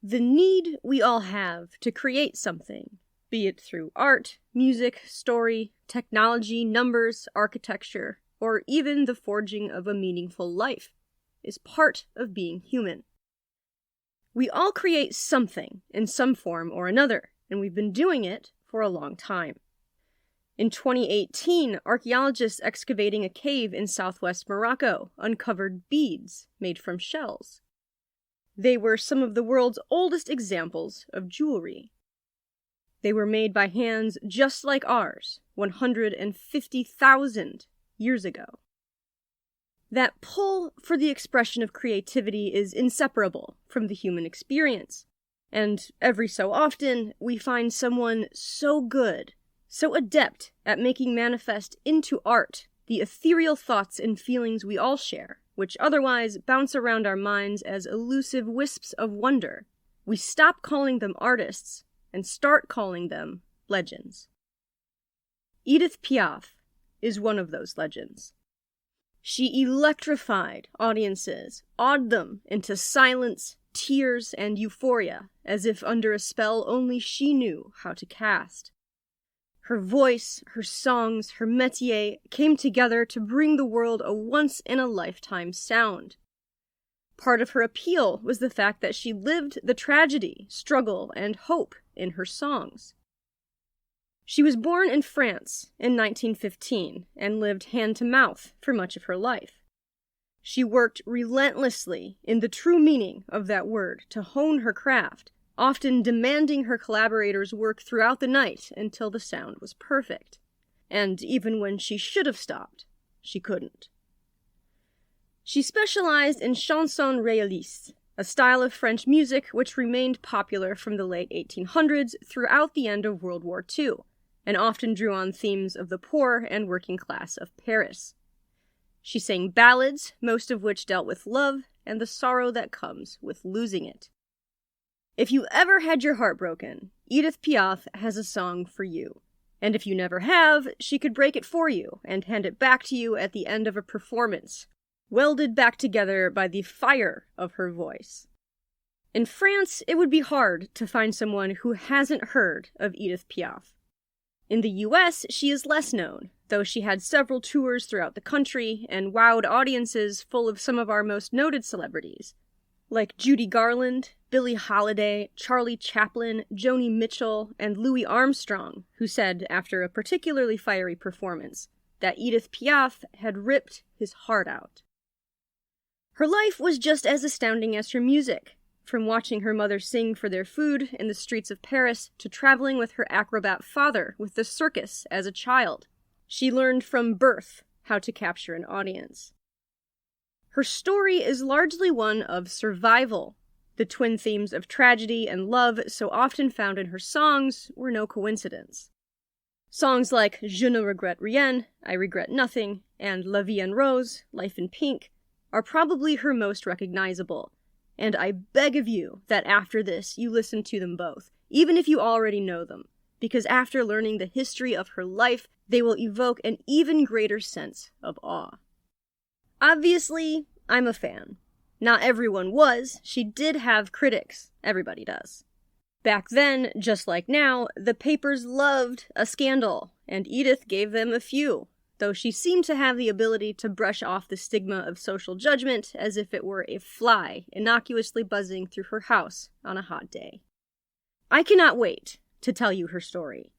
The need we all have to create something, be it through art, music, story, technology, numbers, architecture, or even the forging of a meaningful life, is part of being human. We all create something in some form or another, and we've been doing it for a long time. In 2018, archaeologists excavating a cave in southwest Morocco uncovered beads made from shells. They were some of the world's oldest examples of jewelry. They were made by hands just like ours, 150,000 years ago. That pull for the expression of creativity is inseparable from the human experience, and every so often we find someone so good, so adept at making manifest into art the ethereal thoughts and feelings we all share, which otherwise bounce around our minds as elusive wisps of wonder. We stop calling them artists and start calling them legends. Édith Piaf is one of those legends. She electrified audiences, awed them into silence, tears, and euphoria, as if under a spell only she knew how to cast. Her voice, her songs, her métier came together to bring the world a once-in-a-lifetime sound. Part of her appeal was the fact that she lived the tragedy, struggle, and hope in her songs. She was born in France in 1915 and lived hand-to-mouth for much of her life. She worked relentlessly, in the true meaning of that word, to hone her craft, often demanding her collaborators work throughout the night until the sound was perfect. And even when she should have stopped, she couldn't. She specialized in chanson réaliste, a style of French music which remained popular from the late 1800s throughout the end of World War II, and often drew on themes of the poor and working class of Paris. She sang ballads, most of which dealt with love and the sorrow that comes with losing it. If you ever had your heart broken, Édith Piaf has a song for you. And if you never have, she could break it for you and hand it back to you at the end of a performance, welded back together by the fire of her voice. In France, it would be hard to find someone who hasn't heard of Édith Piaf. In the US, she is less known, though she had several tours throughout the country and wowed audiences full of some of our most noted celebrities, like Judy Garland, Billie Holiday, Charlie Chaplin, Joni Mitchell, and Louis Armstrong, who said, after a particularly fiery performance, that Édith Piaf had ripped his heart out. Her life was just as astounding as her music, from watching her mother sing for their food in the streets of Paris to traveling with her acrobat father with the circus as a child. She learned from birth how to capture an audience. Her story is largely one of survival. The twin themes of tragedy and love so often found in her songs were no coincidence. Songs like Je Ne Regrette Rien, I Regret Nothing, and La Vie en Rose, Life in Pink, are probably her most recognizable, and I beg of you that after this you listen to them both, even if you already know them, because after learning the history of her life, they will evoke an even greater sense of awe. Obviously, I'm a fan. Not everyone was. She did have critics. Everybody does. Back then, just like now, the papers loved a scandal, and Édith gave them a few, though she seemed to have the ability to brush off the stigma of social judgment as if it were a fly innocuously buzzing through her house on a hot day. I cannot wait to tell you her story.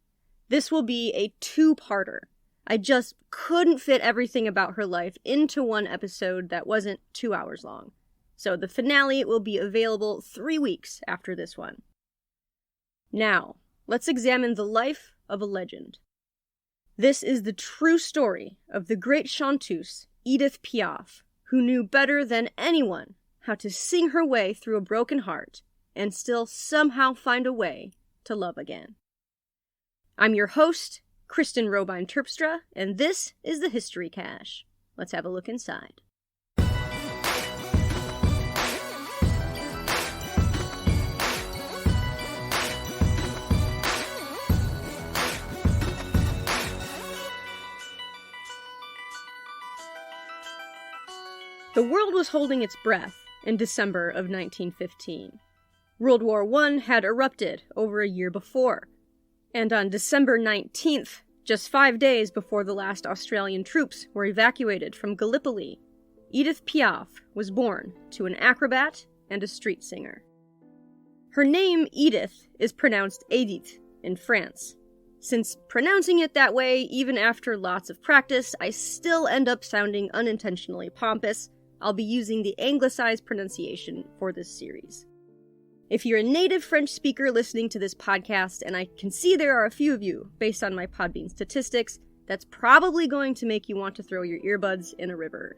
This will be a two-parter. I just couldn't fit everything about her life into one episode that wasn't 2 hours long. So the finale will be available 3 weeks after this one. Now, let's examine the life of a legend. This is the true story of the great chanteuse, Édith Piaf, who knew better than anyone how to sing her way through a broken heart and still somehow find a way to love again. I'm your host, Kristen Robine Terpstra, and this is the History Cache. Let's have a look inside. The world was holding its breath in December of 1915. World War I had erupted over a year before, and on December 19th, just 5 days before the last Australian troops were evacuated from Gallipoli, Édith Piaf was born to an acrobat and a street singer. Her name, Edith, is pronounced Édith in France. Since pronouncing it that way, even after lots of practice, I still end up sounding unintentionally pompous. I'll be using the anglicized pronunciation for this series. If you're a native French speaker listening to this podcast, and I can see there are a few of you based on my Podbean statistics, that's probably going to make you want to throw your earbuds in a river.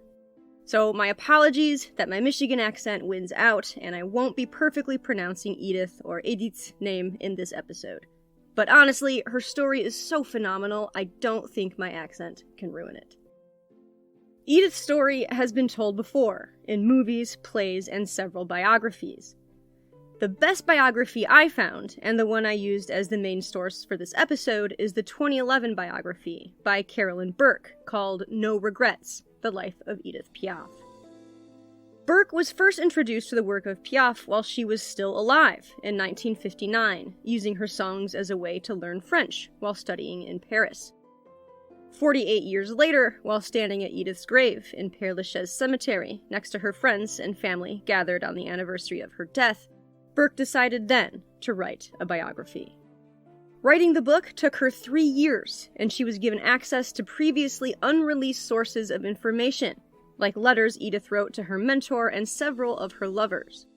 So my apologies that my Michigan accent wins out, and I won't be perfectly pronouncing Edith or Edith's name in this episode. But honestly, her story is so phenomenal, I don't think my accent can ruin it. Edith's story has been told before, in movies, plays, and several biographies. The best biography I found, and the one I used as the main source for this episode, is the 2011 biography by Carolyn Burke called No Regrets, The Life of Édith Piaf. Burke was first introduced to the work of Piaf while she was still alive in 1959, using her songs as a way to learn French while studying in Paris. 48 years later, while standing at Edith's grave in Père Lachaise Cemetery next to her friends and family gathered on the anniversary of her death, Burke decided then to write a biography. Writing the book took her 3 years, and she was given access to previously unreleased sources of information, like letters Edith wrote to her mentor and several of her lovers.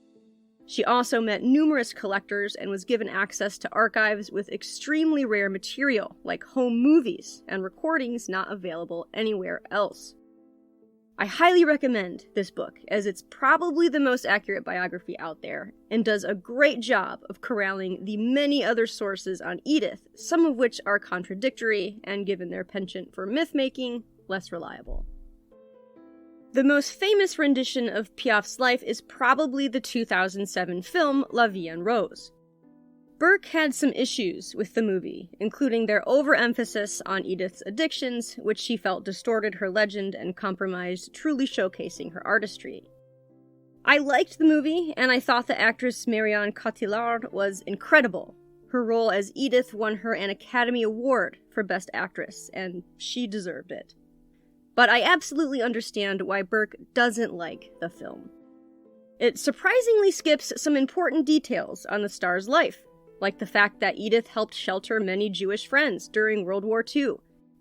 She also met numerous collectors and was given access to archives with extremely rare material, like home movies and recordings not available anywhere else. I highly recommend this book, as it's probably the most accurate biography out there, and does a great job of corralling the many other sources on Edith, some of which are contradictory and, given their penchant for myth-making, less reliable. The most famous rendition of Piaf's life is probably the 2007 film Vien En Rose. Burke had some issues with the movie, including their overemphasis on Edith's addictions, which she felt distorted her legend and compromised truly showcasing her artistry. I liked the movie, and I thought the actress Marion Cotillard was incredible. Her role as Edith won her an Academy Award for Best Actress, and she deserved it. But I absolutely understand why Burke doesn't like the film. It surprisingly skips some important details on the star's life, like the fact that Edith helped shelter many Jewish friends during World War II,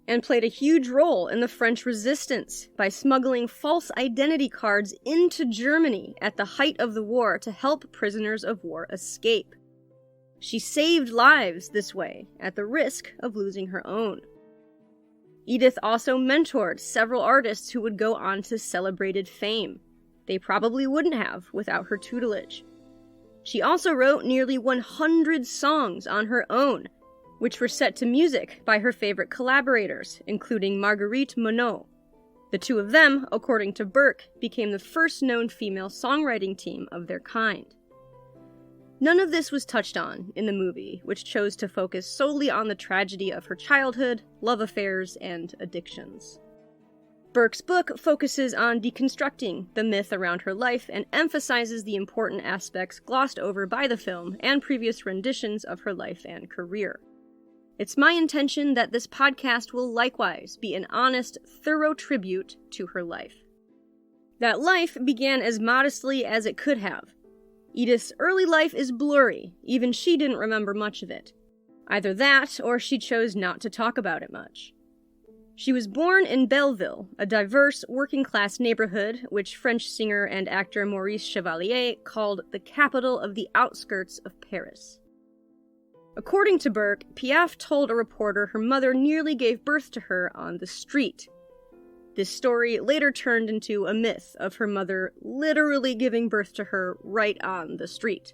and played a huge role in the French resistance by smuggling false identity cards into Germany at the height of the war to help prisoners of war escape. She saved lives this way, at the risk of losing her own. Edith also mentored several artists who would go on to celebrated fame. They probably wouldn't have without her tutelage. She also wrote nearly 100 songs on her own, which were set to music by her favorite collaborators, including Marguerite Monod. The two of them, according to Burke, became the first known female songwriting team of their kind. None of this was touched on in the movie, which chose to focus solely on the tragedy of her childhood, love affairs, and addictions. Burke's book focuses on deconstructing the myth around her life and emphasizes the important aspects glossed over by the film and previous renditions of her life and career. It's my intention that this podcast will likewise be an honest, thorough tribute to her life. That life began as modestly as it could have. Edith's early life is blurry, even she didn't remember much of it. Either that, or she chose not to talk about it much. She was born in Belleville, a diverse, working-class neighborhood which French singer and actor Maurice Chevalier called the capital of the outskirts of Paris. According to Burke, Piaf told a reporter her mother nearly gave birth to her on the street. This story later turned into a myth of her mother literally giving birth to her right on the street.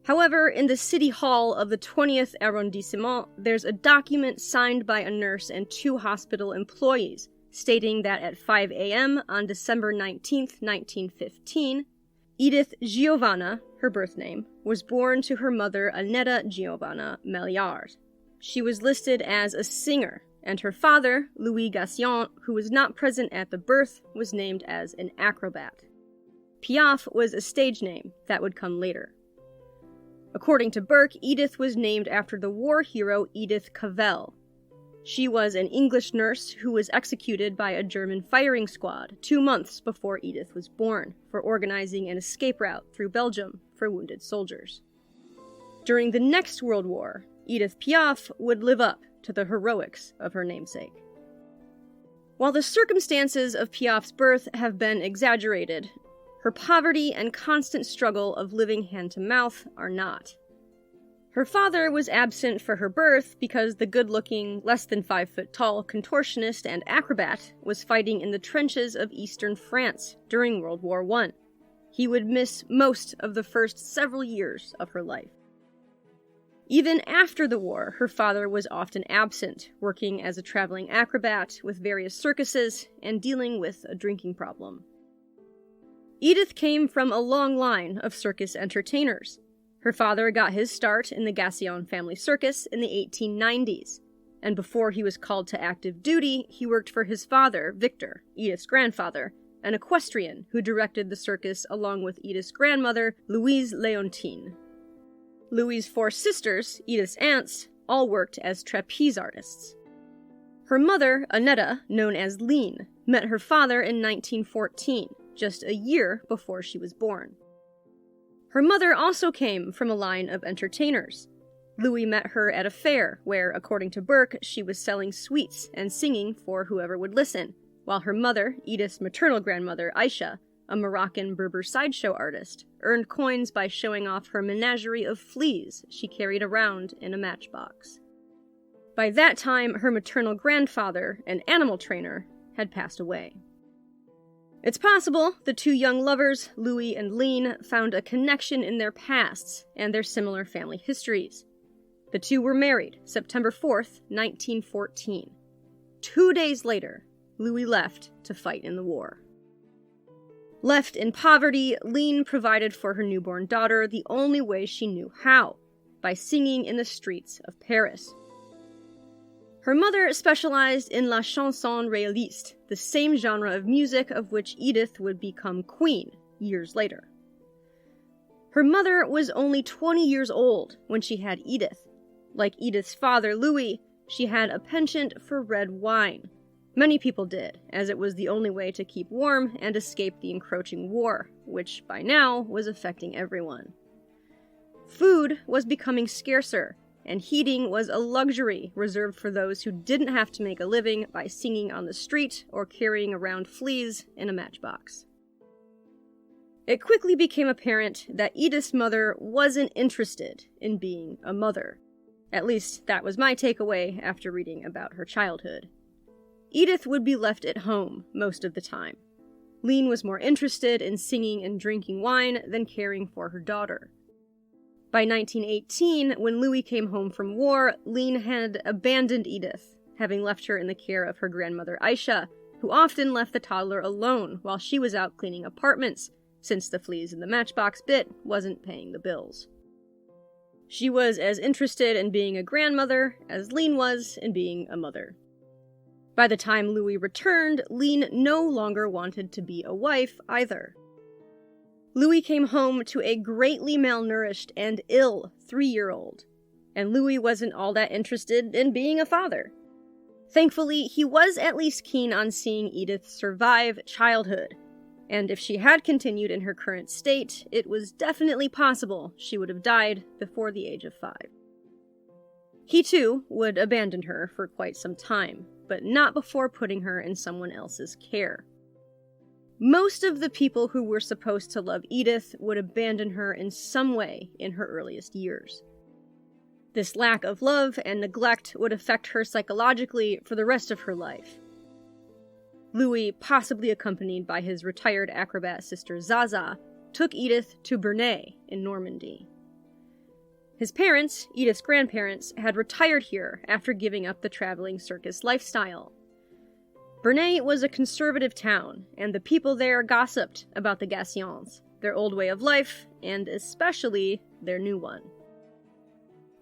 However, in the city hall of the 20th arrondissement, there's a document signed by a nurse and 2 hospital employees, stating that at 5 a.m. on December 19, 1915, Edith Giovanna, her birth name, was born to her mother Annetta Giovanna Maillard. She was listed as a singer, and her father, Louis Gassion, who was not present at the birth, was named as an acrobat. Piaf was a stage name that would come later. According to Burke, Edith was named after the war hero Edith Cavell. She was an English nurse who was executed by a German firing squad 2 months before Edith was born for organizing an escape route through Belgium for wounded soldiers. During the next World War, Édith Piaf would live up to the heroics of her namesake. While the circumstances of Piaf's birth have been exaggerated, her poverty and constant struggle of living hand-to-mouth are not. Her father was absent for her birth because the good-looking, less than 5-foot-tall contortionist and acrobat was fighting in the trenches of eastern France during World War I. He would miss most of the first several years of her life. Even after the war, her father was often absent, working as a traveling acrobat with various circuses and dealing with a drinking problem. Edith came from a long line of circus entertainers. Her father got his start in the Gassion family circus in the 1890s, and before he was called to active duty, he worked for his father, Victor, Edith's grandfather, an equestrian who directed the circus along with Edith's grandmother, Louise Léontine. Louis' 4 sisters, Edith's aunts, all worked as trapeze artists. Her mother, Annetta, known as Lean, met her father in 1914, just a year before she was born. Her mother also came from a line of entertainers. Louis met her at a fair where, according to Burke, she was selling sweets and singing for whoever would listen, while her mother, Edith's maternal grandmother, Aisha, a Moroccan Berber sideshow artist, earned coins by showing off her menagerie of fleas she carried around in a matchbox. By that time, her maternal grandfather, an animal trainer, had passed away. It's possible the 2 young lovers, Louis and Lean, found a connection in their pasts and their similar family histories. The 2 were married September 4th, 1914. 2 days later, Louis left to fight in the war. Left in poverty, Lean provided for her newborn daughter the only way she knew how, by singing in the streets of Paris. Her mother specialized in la chanson réaliste, the same genre of music of which Edith would become queen years later. Her mother was only 20 years old when she had Edith. Like Edith's father, Louis, she had a penchant for red wine. Many people did, as it was the only way to keep warm and escape the encroaching war, which by now was affecting everyone. Food was becoming scarcer, and heating was a luxury reserved for those who didn't have to make a living by singing on the street or carrying around fleas in a matchbox. It quickly became apparent that Edith's mother wasn't interested in being a mother. At least that was my takeaway after reading about her childhood. Edith would be left at home most of the time. Lean was more interested in singing and drinking wine than caring for her daughter. By 1918, when Louis came home from war, Lean had abandoned Edith, having left her in the care of her grandmother Aisha, who often left the toddler alone while she was out cleaning apartments, since the fleas in the matchbox bit wasn't paying the bills. She was as interested in being a grandmother as Lean was in being a mother. By the time Louis returned, Lean no longer wanted to be a wife either. Louis came home to a greatly malnourished and ill 3-year-old, and Louis wasn't all that interested in being a father. Thankfully, he was at least keen on seeing Edith survive childhood, and if she had continued in her current state, it was definitely possible she would have died before the age of 5. He too would abandon her for quite some time, but not before putting her in someone else's care. Most of the people who were supposed to love Edith would abandon her in some way in her earliest years. This lack of love and neglect would affect her psychologically for the rest of her life. Louis, possibly accompanied by his retired acrobat sister Zaza, took Edith to Bernay in Normandy. His parents, Edith's grandparents, had retired here after giving up the traveling circus lifestyle. Bernay was a conservative town, and the people there gossiped about the Gassions, their old way of life, and especially their new one.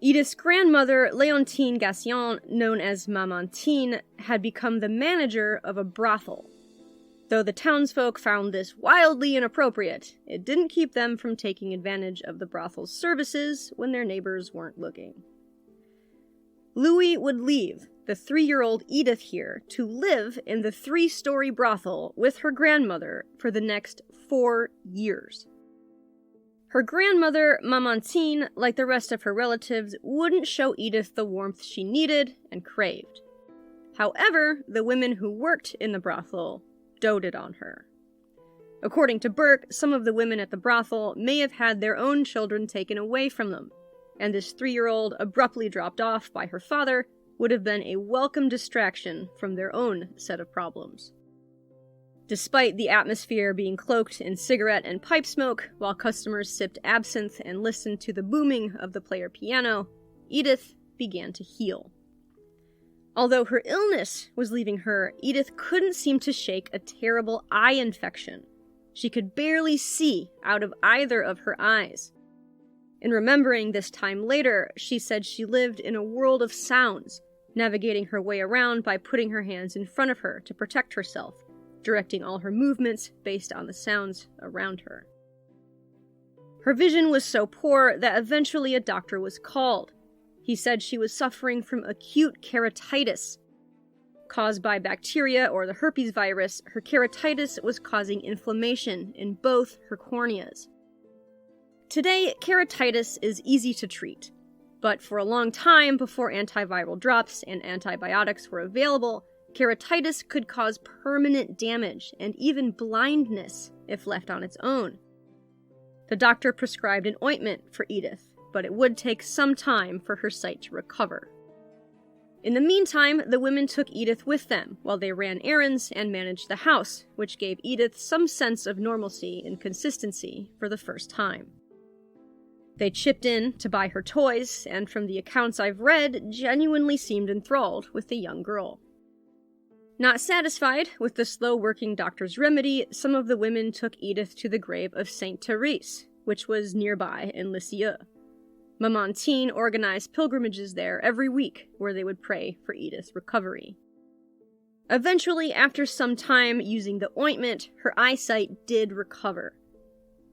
Edith's grandmother, Léontine Gassion, known as Mamantine, had become the manager of a brothel. Though the townsfolk found this wildly inappropriate, it didn't keep them from taking advantage of the brothel's services when their neighbors weren't looking. Louis would leave the 3-year-old Edith here to live in the 3-story brothel with her grandmother for the next 4 years. Her grandmother, Mamantine, like the rest of her relatives, wouldn't show Edith the warmth she needed and craved. However, the women who worked in the brothel doted on her. According to Burke, some of the women at the brothel may have had their own children taken away from them, and this 3-year-old abruptly dropped off by her father would have been a welcome distraction from their own set of problems. Despite the atmosphere being cloaked in cigarette and pipe smoke, while customers sipped absinthe and listened to the booming of the player piano, Edith began to heal. Although her illness was leaving her, Edith couldn't seem to shake a terrible eye infection. She could barely see out of either of her eyes. In remembering this time later, she said she lived in a world of sounds, navigating her way around by putting her hands in front of her to protect herself, directing all her movements based on the sounds around her. Her vision was so poor that eventually a doctor was called. He said she was suffering from acute keratitis. Caused by bacteria or the herpes virus, her keratitis was causing inflammation in both her corneas. Today, keratitis is easy to treat, but for a long time before antiviral drops and antibiotics were available, keratitis could cause permanent damage and even blindness if left on its own. The doctor prescribed an ointment for Edith, but it would take some time for her sight to recover. In the meantime, the women took Edith with them while they ran errands and managed the house, which gave Edith some sense of normalcy and consistency for the first time. They chipped in to buy her toys, and from the accounts I've read, genuinely seemed enthralled with the young girl. Not satisfied with the slow-working doctor's remedy, some of the women took Edith to the grave of Saint Therese, which was nearby in Lisieux. Mamantine organized pilgrimages there every week, where they would pray for Edith's recovery. Eventually, after some time using the ointment, her eyesight did recover.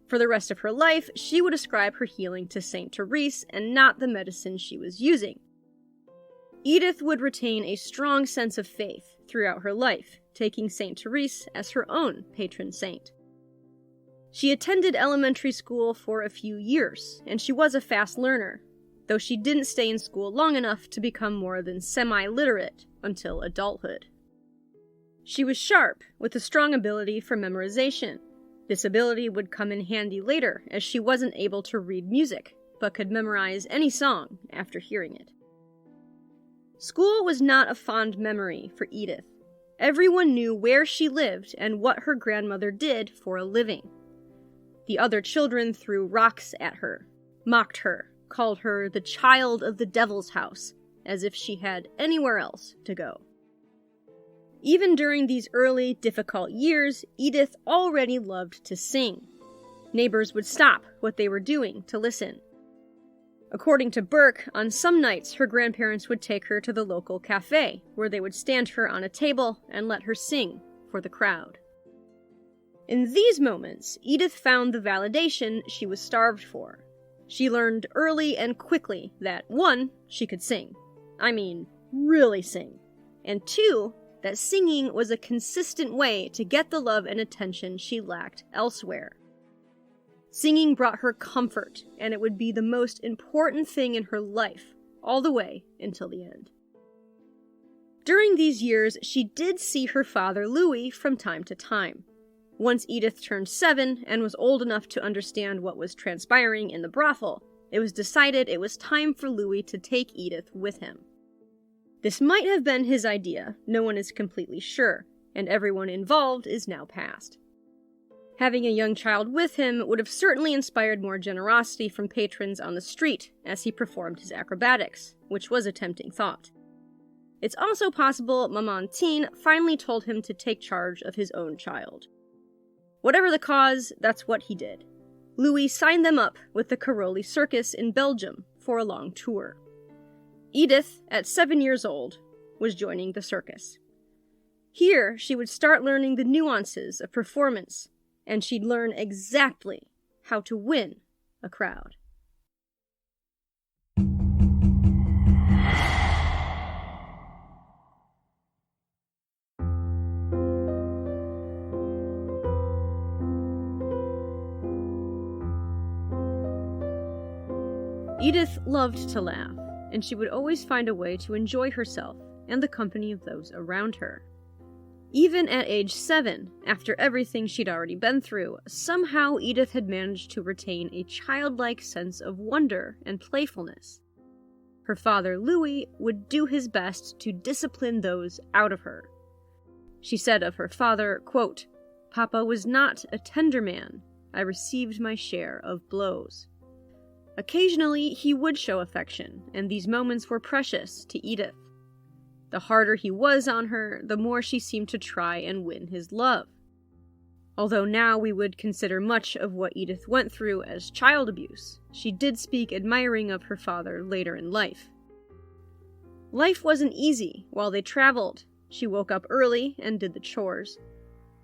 For the rest of her life, she would ascribe her healing to Saint Therese and not the medicine she was using. Edith would retain a strong sense of faith throughout her life, taking Saint Therese as her own patron saint. She attended elementary school for a few years, and she was a fast learner, though she didn't stay in school long enough to become more than semi-literate until adulthood. She was sharp, with a strong ability for memorization. This ability would come in handy later, as she wasn't able to read music, but could memorize any song after hearing it. School was not a fond memory for Edith. Everyone knew where she lived and what her grandmother did for a living. The other children threw rocks at her, mocked her, called her the child of the devil's house, as if she had anywhere else to go. Even during these early, difficult years, Edith already loved to sing. Neighbors would stop what they were doing to listen. According to Burke, on some nights her grandparents would take her to the local cafe, where they would stand her on a table and let her sing for the crowd. In these moments, Edith found the validation she was starved for. She learned early and quickly that 1, she could sing. I mean, really sing. And 2, that singing was a consistent way to get the love and attention she lacked elsewhere. Singing brought her comfort, and it would be the most important thing in her life, all the way until the end. During these years, she did see her father Louis from time to time. Once Edith turned 7 and was old enough to understand what was transpiring in the brothel, it was decided it was time for Louis to take Edith with him. This might have been his idea, no one is completely sure, and everyone involved is now past. Having a young child with him would have certainly inspired more generosity from patrons on the street as he performed his acrobatics, which was a tempting thought. It's also possible Mamantine finally told him to take charge of his own child. Whatever the cause, that's what he did. Louis signed them up with the Covertly circus in Belgium for a long tour. Edith, at 7 years old, was joining the circus. Here, she would start learning the nuances of performance, and she'd learn exactly how to win a crowd. Edith loved to laugh, and she would always find a way to enjoy herself and the company of those around her. Even at age 7, after everything she'd already been through, somehow Edith had managed to retain a childlike sense of wonder and playfulness. Her father, Louis, would do his best to discipline those out of her. She said of her father, quote, "Papa was not a tender man. I received my share of blows." Occasionally, he would show affection, and these moments were precious to Edith. The harder he was on her, the more she seemed to try and win his love. Although now we would consider much of what Edith went through as child abuse, she did speak admiring of her father later in life. Life wasn't easy while they traveled. She woke up early and did the chores.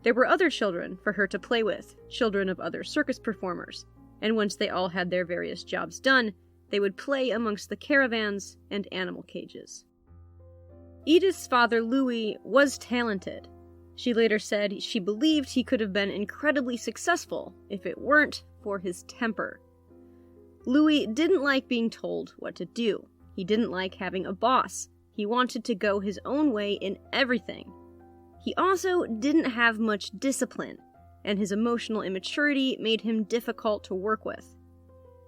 There were other children for her to play with, children of other circus performers, and once they all had their various jobs done, they would play amongst the caravans and animal cages. Edith's father, Louis, was talented. She later said she believed he could have been incredibly successful if it weren't for his temper. Louis didn't like being told what to do. He didn't like having a boss. He wanted to go his own way in everything. He also didn't have much discipline, and his emotional immaturity made him difficult to work with.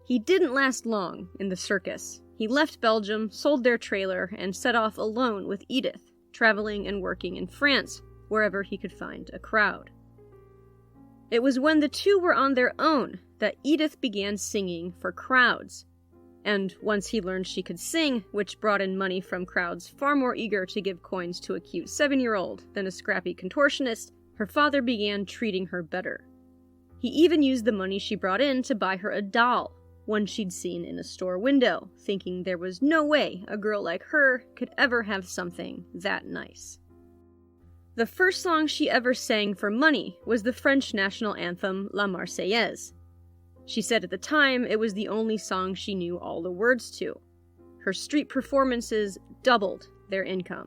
He didn't last long in the circus. He left Belgium, sold their trailer, and set off alone with Edith, traveling and working in France, wherever he could find a crowd. It was when the two were on their own that Edith began singing for crowds. And once he learned she could sing, which brought in money from crowds far more eager to give coins to a cute 7-year-old than a scrappy contortionist, her father began treating her better. He even used the money she brought in to buy her a doll, one she'd seen in a store window, thinking there was no way a girl like her could ever have something that nice. The first song she ever sang for money was the French national anthem La Marseillaise. She said at the time it was the only song she knew all the words to. Her street performances doubled their income.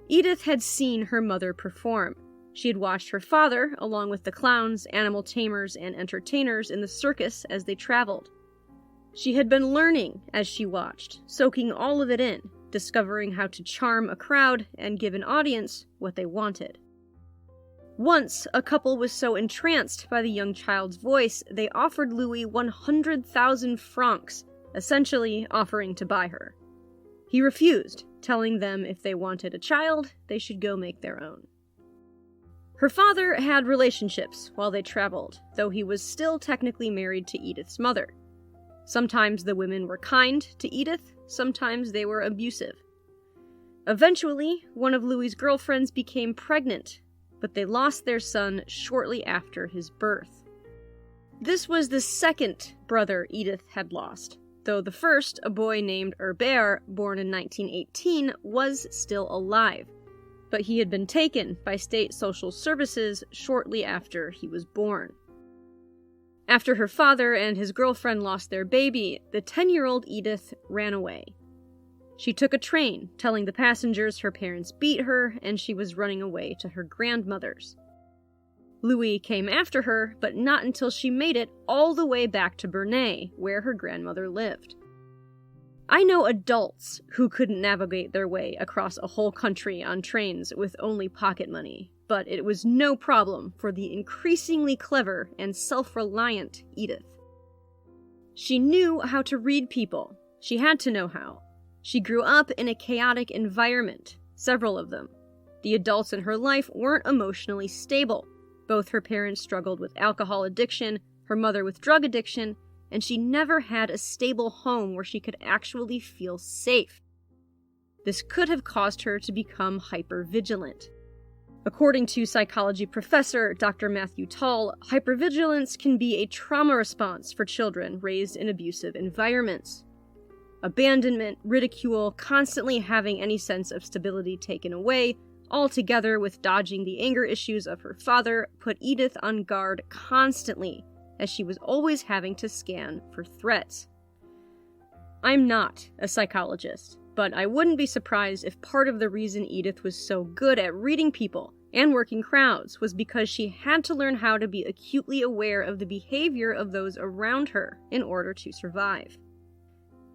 Edith had seen her mother perform. She had watched her father, along with the clowns, animal tamers, and entertainers in the circus as they traveled. She had been learning as she watched, soaking all of it in, discovering how to charm a crowd and give an audience what they wanted. Once, a couple was so entranced by the young child's voice, they offered Louis 100,000 francs, essentially offering to buy her. He refused, telling them if they wanted a child, they should go make their own. Her father had relationships while they traveled, though he was still technically married to Edith's mother. Sometimes the women were kind to Edith, sometimes they were abusive. Eventually, one of Louis's girlfriends became pregnant, but they lost their son shortly after his birth. This was the second brother Edith had lost, though the first, a boy named Herbert, born in 1918, was still alive, but he had been taken by state social services shortly after he was born. After her father and his girlfriend lost their baby, the 10-year-old Edith ran away. She took a train, telling the passengers her parents beat her and she was running away to her grandmother's. Louis came after her, but not until she made it all the way back to Bernay, where her grandmother lived. I know adults who couldn't navigate their way across a whole country on trains with only pocket money, but it was no problem for the increasingly clever and self-reliant Edith. She knew how to read people. She had to know how. She grew up in a chaotic environment, several of them. The adults in her life weren't emotionally stable. Both her parents struggled with alcohol addiction, her mother with drug addiction, and she never had a stable home where she could actually feel safe. This could have caused her to become hypervigilant. According to psychology professor Dr. Matthew Tall, hypervigilance can be a trauma response for children raised in abusive environments. Abandonment, ridicule, constantly having any sense of stability taken away all together with dodging the anger issues of her father, put Edith on guard constantly, as she was always having to scan for threats. I'm not a psychologist, but I wouldn't be surprised if part of the reason Edith was so good at reading people and working crowds was because she had to learn how to be acutely aware of the behavior of those around her in order to survive.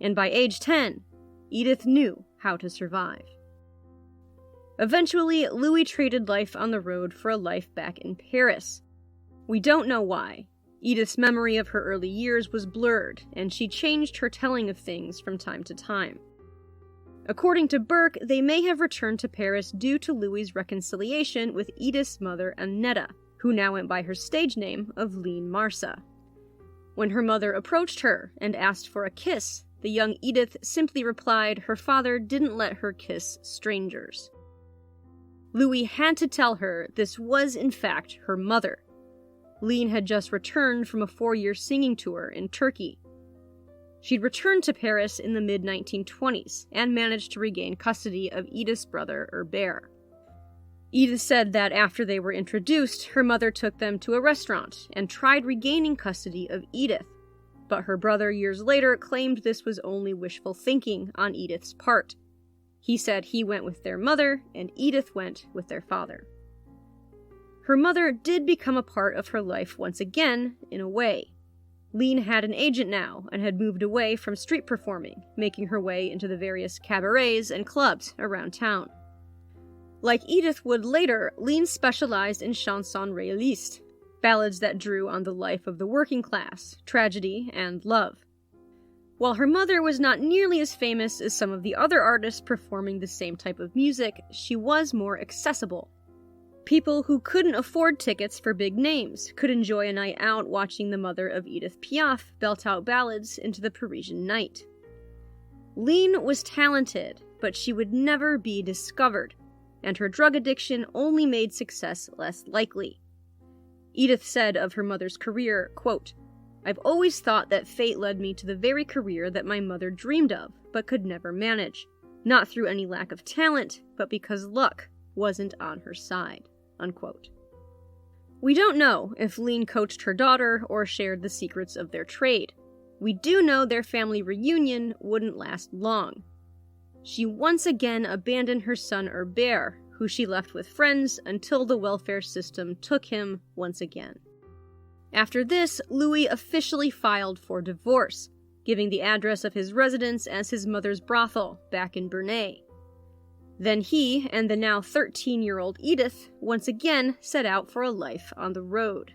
And by age 10, Edith knew how to survive. Eventually, Louis traded life on the road for a life back in Paris. We don't know why. Edith's memory of her early years was blurred, and she changed her telling of things from time to time. According to Burke, they may have returned to Paris due to Louis's reconciliation with Edith's mother Annetta, who now went by her stage name of Lean Marsa. When her mother approached her and asked for a kiss, the young Edith simply replied her father didn't let her kiss strangers. Louis had to tell her this was in fact her mother. Lean had just returned from a 4-year singing tour in Turkey. She'd returned to Paris in the mid-1920s and managed to regain custody of Edith's brother Herbert. Edith said that after they were introduced, her mother took them to a restaurant and tried regaining custody of Edith, but her brother years later claimed this was only wishful thinking on Edith's part. He said he went with their mother and Edith went with their father. Her mother did become a part of her life once again, in a way. Lean had an agent now and had moved away from street performing, making her way into the various cabarets and clubs around town. Like Edith would later, Lean specialized in chansons réalistes, ballads that drew on the life of the working class, tragedy, and love. While her mother was not nearly as famous as some of the other artists performing the same type of music, she was more accessible. People who couldn't afford tickets for big names could enjoy a night out watching the mother of Édith Piaf belt out ballads into the Parisian night. Lean was talented, but she would never be discovered, and her drug addiction only made success less likely. Edith said of her mother's career, quote, "I've always thought that fate led me to the very career that my mother dreamed of, but could never manage. Not through any lack of talent, but because luck wasn't on her side." Unquote. We don't know if Lean coached her daughter or shared the secrets of their trade. We do know their family reunion wouldn't last long. She once again abandoned her son Herbert, who she left with friends until the welfare system took him once again. After this, Louis officially filed for divorce, giving the address of his residence as his mother's brothel back in Bernay. Then he and the now 13-year-old Edith once again set out for a life on the road.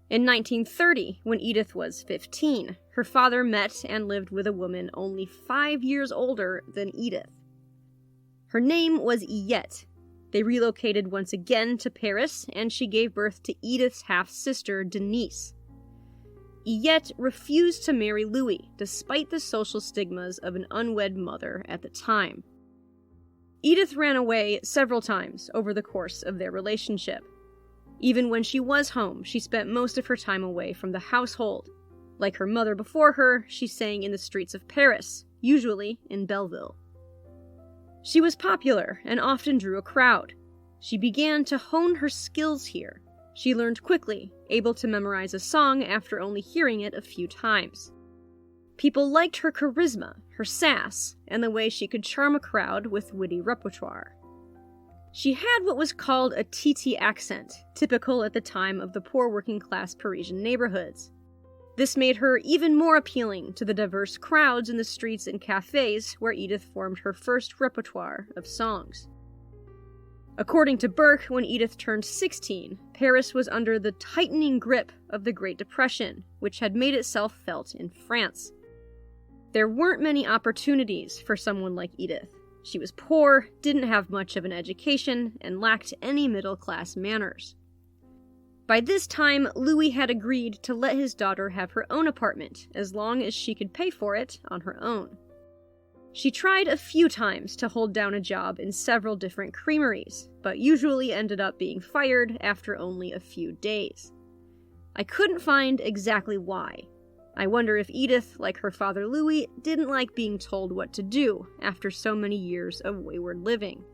In 1930, when Edith was 15, her father met and lived with a woman only 5 years older than Edith. Her name was Yette. They relocated once again to Paris, and she gave birth to Edith's half-sister, Denise. Yette refused to marry Louis, despite the social stigmas of an unwed mother at the time. Edith ran away several times over the course of their relationship. Even when she was home, she spent most of her time away from the household. Like her mother before her, she sang in the streets of Paris, usually in Belleville. She was popular and often drew a crowd. She began to hone her skills here. She learned quickly, able to memorize a song after only hearing it a few times. People liked her charisma, her sass, and the way she could charm a crowd with witty repertoire. She had what was called a Titi accent, typical at the time of the poor working-class Parisian neighborhoods. This made her even more appealing to the diverse crowds in the streets and cafes where Edith formed her first repertoire of songs. According to Burke, when Edith turned 16, Paris was under the tightening grip of the Great Depression, which had made itself felt in France. There weren't many opportunities for someone like Edith. She was poor, didn't have much of an education, and lacked any middle-class manners. By this time, Louis had agreed to let his daughter have her own apartment, as long as she could pay for it on her own. She tried a few times to hold down a job in several different creameries, but usually ended up being fired after only a few days. I couldn't find exactly why. I wonder if Edith, like her father Louis, didn't like being told what to do after so many years of wayward living.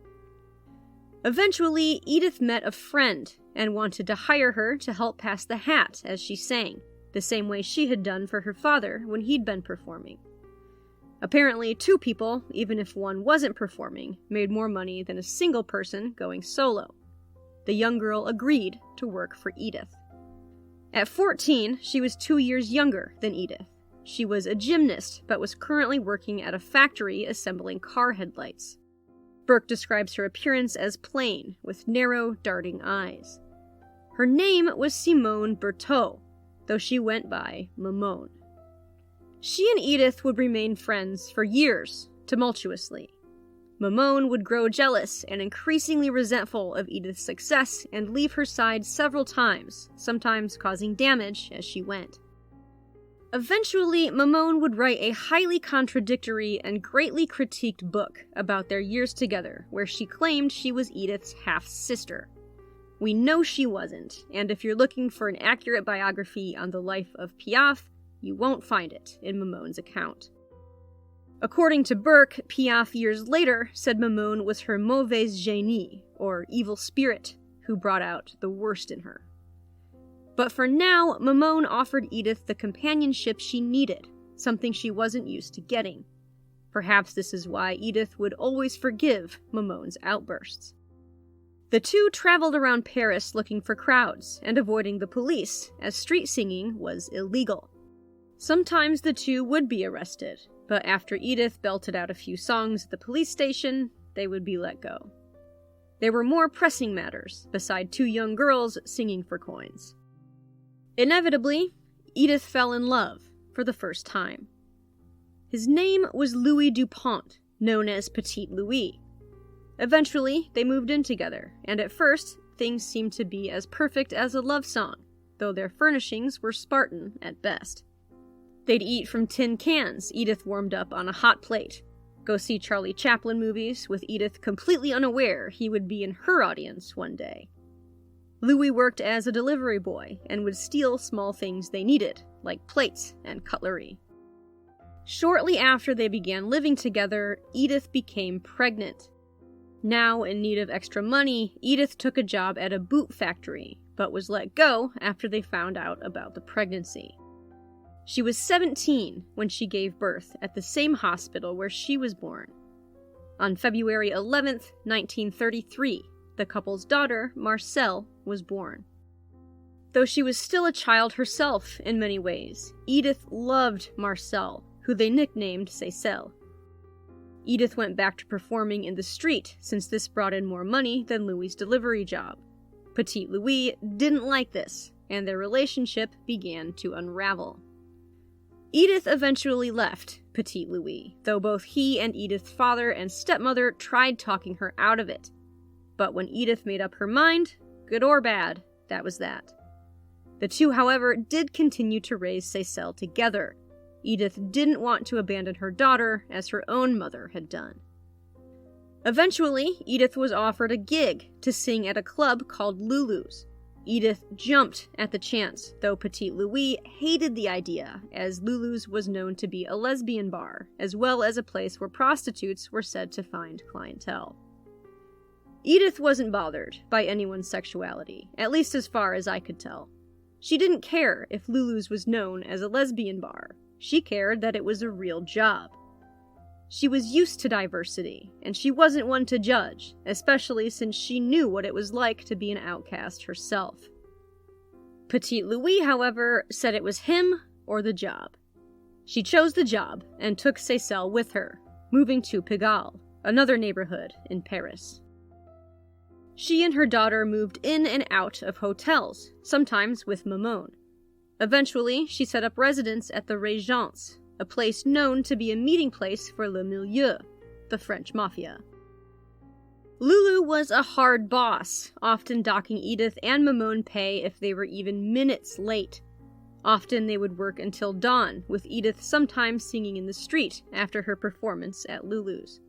Eventually, Edith met a friend and wanted to hire her to help pass the hat as she sang, the same way she had done for her father when he'd been performing. Apparently, two people, even if one wasn't performing, made more money than a single person going solo. The young girl agreed to work for Edith. At 14, she was 2 years younger than Edith. She was a gymnast, but was currently working at a factory assembling car headlights. Burke describes her appearance as plain, with narrow, darting eyes. Her name was Simone Berthaud, though she went by Mamone. She and Edith would remain friends for years, tumultuously. Mamone would grow jealous and increasingly resentful of Edith's success and leave her side several times, sometimes causing damage as she went. Eventually, Mamone would write a highly contradictory and greatly critiqued book about their years together, where she claimed she was Edith's half-sister. We know she wasn't, and if you're looking for an accurate biography on the life of Piaf, you won't find it in Mamone's account. According to Burke, Piaf years later said Mamone was her mauvaise génie, or evil spirit, who brought out the worst in her. But for now, Mamone offered Edith the companionship she needed, something she wasn't used to getting. Perhaps this is why Edith would always forgive Mamone's outbursts. The two traveled around Paris looking for crowds and avoiding the police, as street singing was illegal. Sometimes the two would be arrested, but after Edith belted out a few songs at the police station, they would be let go. There were more pressing matters, beside two young girls singing for coins. Inevitably, Edith fell in love for the first time. His name was Louis Dupont, known as Petit Louis. Eventually, they moved in together, and at first, things seemed to be as perfect as a love song, though their furnishings were Spartan at best. They'd eat from tin cans Edith warmed up on a hot plate, go see Charlie Chaplin movies with Edith completely unaware he would be in her audience one day. Louis worked as a delivery boy and would steal small things they needed, like plates and cutlery. Shortly after they began living together, Edith became pregnant. Now in need of extra money, Edith took a job at a boot factory, but was let go after they found out about the pregnancy. She was 17 when she gave birth at the same hospital where she was born. On February 11th, 1933, the couple's daughter, Marcelle, was born. Though she was still a child herself in many ways, Edith loved Marcelle, who they nicknamed Cécile. Edith went back to performing in the street since this brought in more money than Louis's delivery job. Petit Louis didn't like this, and their relationship began to unravel. Edith eventually left Petit Louis, though both he and Edith's father and stepmother tried talking her out of it. But when Edith made up her mind, good or bad, that was that. The two, however, did continue to raise Cécile together. Edith didn't want to abandon her daughter as her own mother had done. Eventually, Edith was offered a gig to sing at a club called Lulu's. Edith jumped at the chance, though Petit Louis hated the idea, as Lulu's was known to be a lesbian bar, as well as a place where prostitutes were said to find clientele. Edith wasn't bothered by anyone's sexuality, at least as far as I could tell. She didn't care if Lulu's was known as a lesbian bar. She cared that it was a real job. She was used to diversity, and she wasn't one to judge, especially since she knew what it was like to be an outcast herself. Petit Louis, however, said it was him or the job. She chose the job and took Cécile with her, moving to Pigalle, another neighborhood in Paris. She and her daughter moved in and out of hotels, sometimes with Mamone. Eventually, she set up residence at the Régence, a place known to be a meeting place for le milieu, the French mafia. Lulu was a hard boss, often docking Edith and Mamone pay if they were even minutes late. Often they would work until dawn, with Edith sometimes singing in the street after her performance at Lulu's.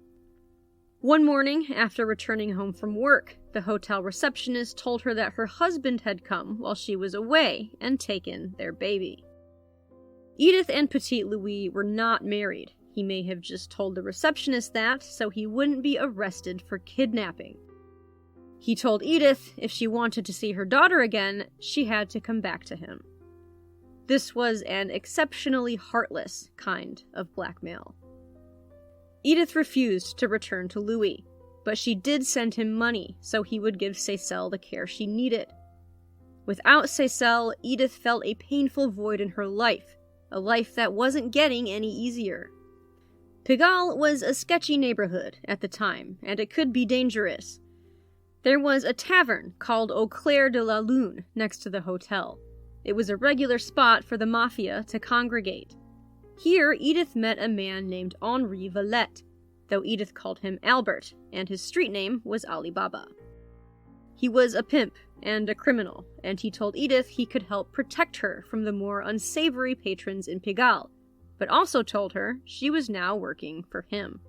One morning, after returning home from work, the hotel receptionist told her that her husband had come while she was away and taken their baby. Edith and Petit Louis were not married. He may have just told the receptionist that so he wouldn't be arrested for kidnapping. He told Edith if she wanted to see her daughter again, she had to come back to him. This was an exceptionally heartless kind of blackmail. Edith refused to return to Louis, but she did send him money so he would give Cécile the care she needed. Without Cécile, Edith felt a painful void in her life, a life that wasn't getting any easier. Pigalle was a sketchy neighborhood at the time, and it could be dangerous. There was a tavern called Au Clair de la Lune next to the hotel. It was a regular spot for the mafia to congregate. Here, Edith met a man named Henri Valette, though Edith called him Albert, and his street name was Ali Baba. He was a pimp and a criminal, and he told Edith he could help protect her from the more unsavory patrons in Pigalle, but also told her she was now working for him.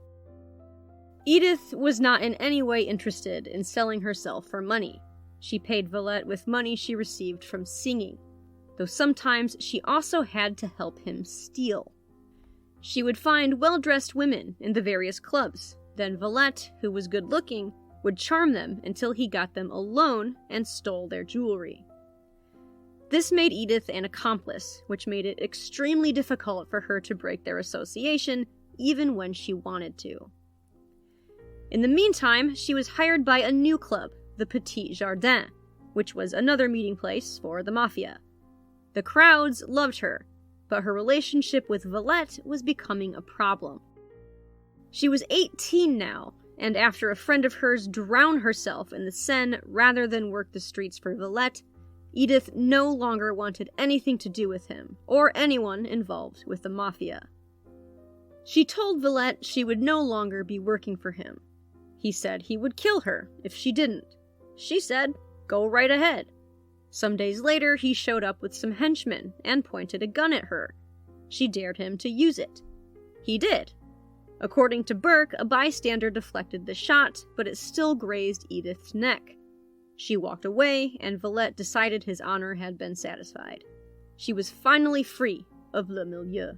Edith was not in any way interested in selling herself for money. She paid Valette with money she received from singing, though sometimes she also had to help him steal. She would find well-dressed women in the various clubs, then Valette, who was good-looking, would charm them until he got them alone and stole their jewelry. This made Edith an accomplice, which made it extremely difficult for her to break their association, even when she wanted to. In the meantime, she was hired by a new club, the Petit Jardin, which was another meeting place for the mafia. The crowds loved her, but her relationship with Valette was becoming a problem. She was 18 now, and after a friend of hers drowned herself in the Seine rather than work the streets for Valette, Edith no longer wanted anything to do with him, or anyone involved with the mafia. She told Valette she would no longer be working for him. He said he would kill her if she didn't. She said, "Go right ahead." Some days later, he showed up with some henchmen and pointed a gun at her. She dared him to use it. He did. According to Burke, a bystander deflected the shot, but it still grazed Edith's neck. She walked away, and Valette decided his honor had been satisfied. She was finally free of le milieu.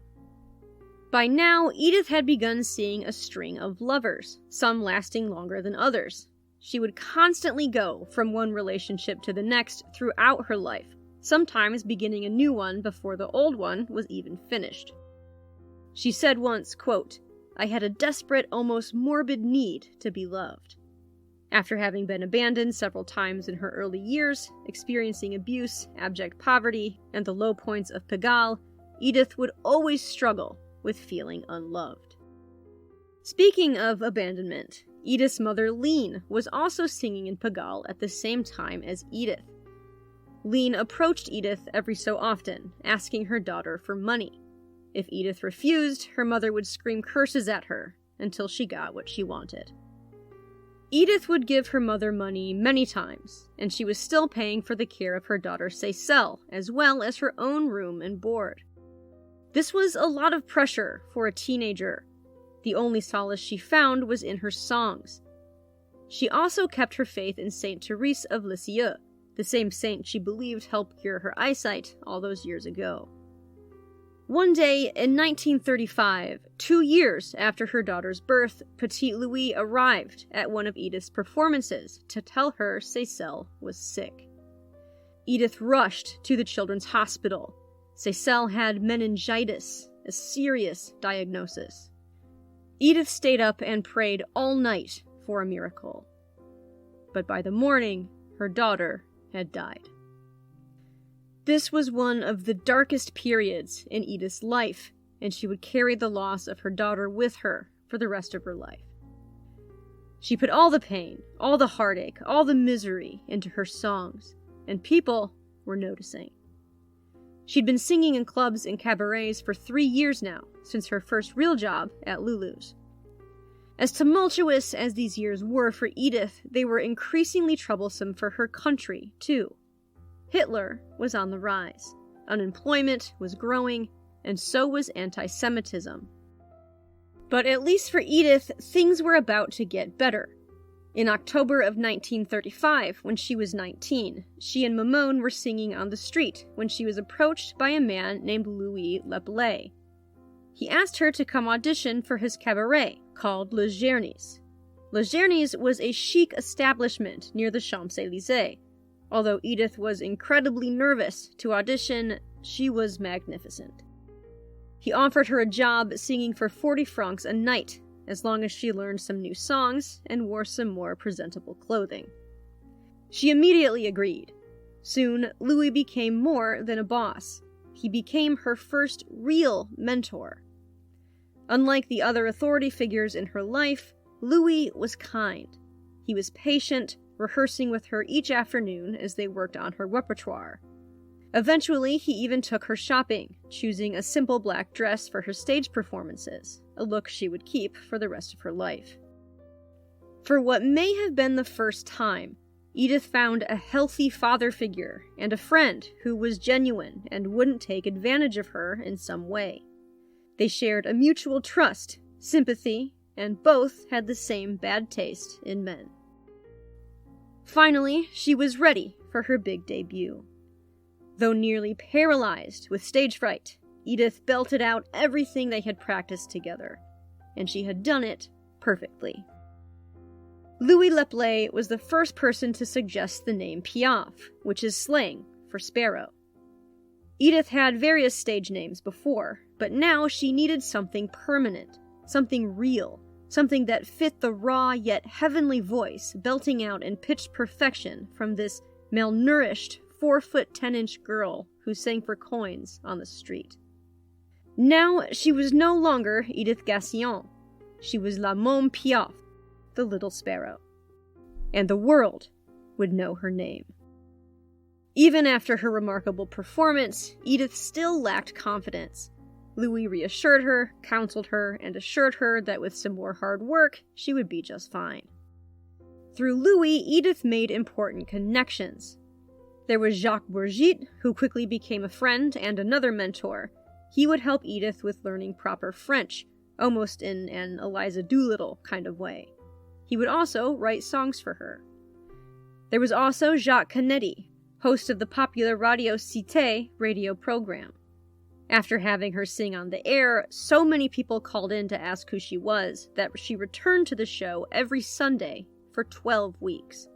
By now, Edith had begun seeing a string of lovers, some lasting longer than others. She would constantly go from one relationship to the next throughout her life, sometimes beginning a new one before the old one was even finished. She said once, quote, "I had a desperate, almost morbid need to be loved." After having been abandoned several times in her early years, experiencing abuse, abject poverty, and the low points of Pigalle, Edith would always struggle with feeling unloved. Speaking of abandonment, Edith's mother, Leen, was also singing in Pigalle at the same time as Edith. Leen approached Edith every so often, asking her daughter for money. If Edith refused, her mother would scream curses at her until she got what she wanted. Edith would give her mother money many times, and she was still paying for the care of her daughter Cécile, as well as her own room and board. This was a lot of pressure for a teenager. The only solace she found was in her songs. She also kept her faith in Saint Therese of Lisieux, the same saint she believed helped cure her eyesight all those years ago. One day in 1935, 2 years after her daughter's birth, Petit Louis arrived at one of Edith's performances to tell her Cécile was sick. Edith rushed to the children's hospital. Cécile had meningitis, a serious diagnosis. Edith stayed up and prayed all night for a miracle. But by the morning, her daughter had died. This was one of the darkest periods in Edith's life, and she would carry the loss of her daughter with her for the rest of her life. She put all the pain, all the heartache, all the misery into her songs, and people were noticing. She'd been singing in clubs and cabarets for 3 years now, since her first real job at Lulu's. As tumultuous as these years were for Edith, they were increasingly troublesome for her country, too. Hitler was on the rise. Unemployment was growing, and so was anti-Semitism. But at least for Edith, things were about to get better. In October of 1935, when she was 19, she and Mamon were singing on the street when she was approached by a man named Louis Lepelay. He asked her to come audition for his cabaret, called Le Gernis. Les Journeys was a chic establishment near the Champs-Élysées. Although Edith was incredibly nervous to audition, she was magnificent. He offered her a job singing for 40 francs a night, as long as she learned some new songs and wore some more presentable clothing. She immediately agreed. Soon, Louis became more than a boss. He became her first real mentor. Unlike the other authority figures in her life, Louis was kind. He was patient, rehearsing with her each afternoon as they worked on her repertoire. Eventually, he even took her shopping, choosing a simple black dress for her stage performances, a look she would keep for the rest of her life. For what may have been the first time, Edith found a healthy father figure and a friend who was genuine and wouldn't take advantage of her in some way. They shared a mutual trust, sympathy, and both had the same bad taste in men. Finally, she was ready for her big debut. Though nearly paralyzed with stage fright, Edith belted out everything they had practiced together, and she had done it perfectly. Louis Lepley was the first person to suggest the name Piaf, which is slang for sparrow. Edith had various stage names before, but now she needed something permanent, something real, something that fit the raw yet heavenly voice belting out in pitched perfection from this malnourished 4'10" girl who sang for coins on the street. Now she was no longer Edith Gassion. She was La Môme Piaf, the Little Sparrow. And the world would know her name. Even after her remarkable performance, Edith still lacked confidence. Louis reassured her, counseled her, and assured her that with some more hard work, she would be just fine. Through Louis, Edith made important connections. There was Jacques Bourgit, who quickly became a friend and another mentor. He would help Edith with learning proper French, almost in an Eliza Doolittle kind of way. He would also write songs for her. There was also Jacques Canetti, host of the popular Radio Cité radio program. After having her sing on the air, so many people called in to ask who she was that she returned to the show every Sunday for 12 weeks.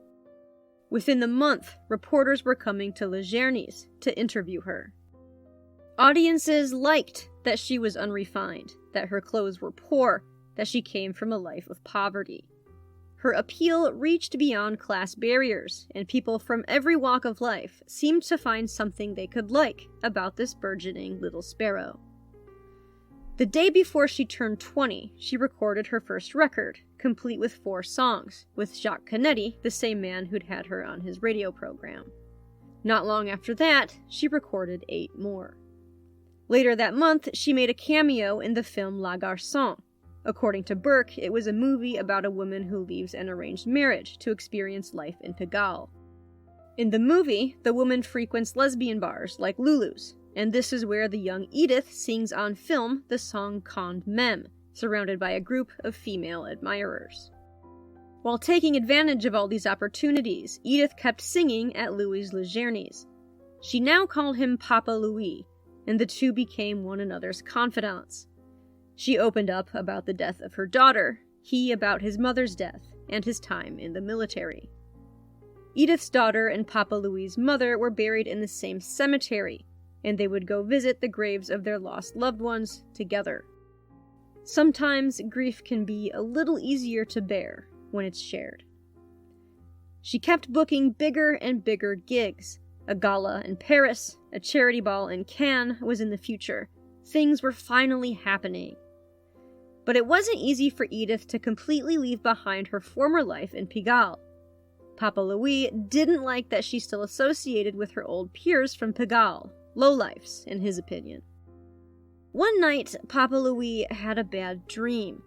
Within the month, reporters were coming to Les Journeys to interview her. Audiences liked that she was unrefined, that her clothes were poor, that she came from a life of poverty. Her appeal reached beyond class barriers, and people from every walk of life seemed to find something they could like about this burgeoning little sparrow. The day before she turned 20, she recorded her first record, complete with 4 songs, with Jacques Canetti, the same man who'd had her on his radio program. Not long after that, she recorded 8 more. Later that month, she made a cameo in the film La Garçon. According to Burke, it was a movie about a woman who leaves an arranged marriage to experience life in Pigalle. In the movie, the woman frequents lesbian bars like Lulu's, and this is where the young Edith sings on film the song Quand Même, surrounded by a group of female admirers. While taking advantage of all these opportunities, Edith kept singing at Louis' Les Journeys. She now called him Papa Louis, and the two became one another's confidants. She opened up about the death of her daughter, he about his mother's death, and his time in the military. Edith's daughter and Papa Louis' mother were buried in the same cemetery, and they would go visit the graves of their lost loved ones together. Sometimes grief can be a little easier to bear when it's shared. She kept booking bigger and bigger gigs. A gala in Paris, a charity ball in Cannes was in the future. Things were finally happening. But it wasn't easy for Edith to completely leave behind her former life in Pigalle. Papa Louis didn't like that she still associated with her old peers from Pigalle, lowlifes, in his opinion. One night, Papa Louis had a bad dream.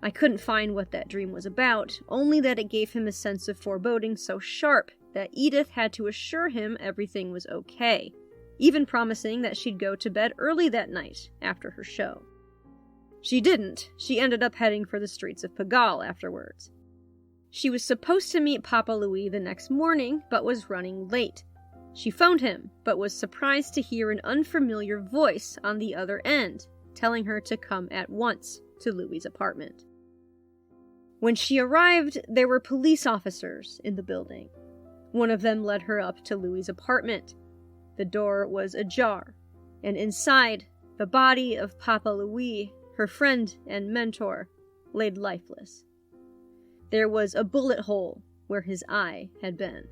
I couldn't find what that dream was about, only that it gave him a sense of foreboding so sharp that Edith had to assure him everything was okay, even promising that she'd go to bed early that night after her show. She didn't. She ended up heading for the streets of Pigalle afterwards. She was supposed to meet Papa Louis the next morning, but was running late. She phoned him, but was surprised to hear an unfamiliar voice on the other end, telling her to come at once to Louis' apartment. When she arrived, there were police officers in the building. One of them led her up to Louis's apartment. The door was ajar, and inside, the body of Papa Louis, her friend and mentor, laid lifeless. There was a bullet hole where his eye had been.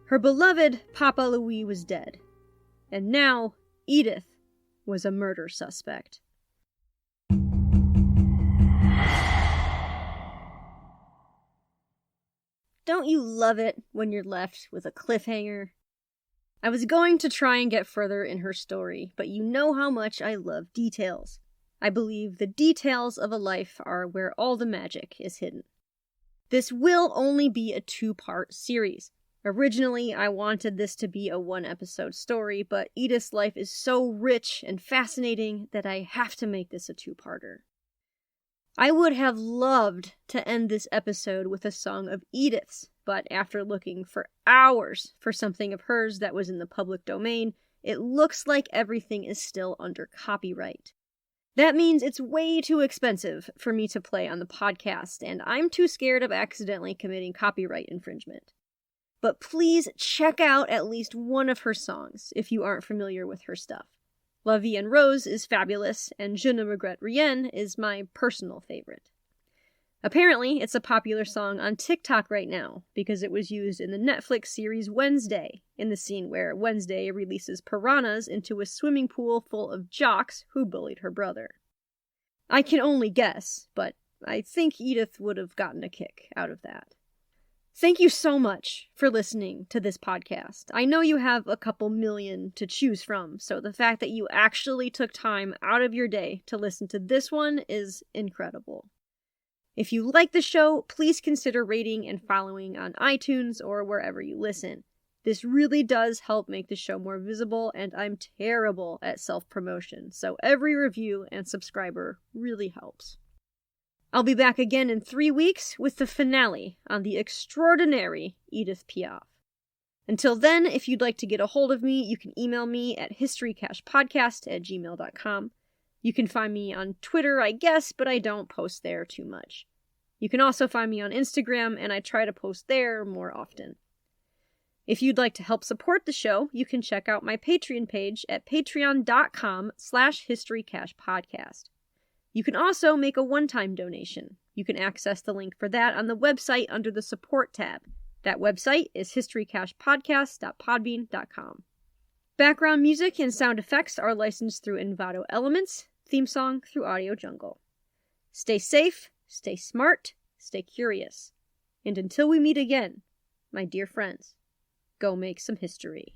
Her beloved Papa Louis was dead, and now Edith was a murder suspect. Don't you love it when you're left with a cliffhanger? I was going to try and get further in her story, but you know how much I love details. I believe the details of a life are where all the magic is hidden. This will only be a 2-part series. Originally, I wanted this to be a 1-episode story, but Edith's life is so rich and fascinating that I have to make this a 2-parter. I would have loved to end this episode with a song of Edith's, but after looking for hours for something of hers that was in the public domain, it looks like everything is still under copyright. That means it's way too expensive for me to play on the podcast, and I'm too scared of accidentally committing copyright infringement. But please check out at least one of her songs if you aren't familiar with her stuff. Vien En Rose is fabulous, and Ne Regrette Rien is my personal favorite. Apparently, it's a popular song on TikTok right now, because it was used in the Netflix series Wednesday, in the scene where Wednesday releases piranhas into a swimming pool full of jocks who bullied her brother. I can only guess, but I think Edith would have gotten a kick out of that. Thank you so much for listening to this podcast. I know you have a couple million to choose from, so the fact that you actually took time out of your day to listen to this one is incredible. If you like the show, please consider rating and following on iTunes or wherever you listen. This really does help make the show more visible, and I'm terrible at self-promotion, so every review and subscriber really helps. I'll be back again in 3 weeks with the finale on the extraordinary Édith Piaf. Until then, if you'd like to get a hold of me, you can email me at historycashpodcast@gmail.com. You can find me on Twitter, I guess, but I don't post there too much. You can also find me on Instagram, and I try to post there more often. If you'd like to help support the show, you can check out my Patreon page at patreon.com/historycashpodcast. You can also make a one-time donation. You can access the link for that on the website under the Support tab. That website is historycashpodcast.podbean.com. Background music and sound effects are licensed through Envato Elements, theme song through Audio Jungle. Stay safe, stay smart, stay curious. And until we meet again, my dear friends, go make some history.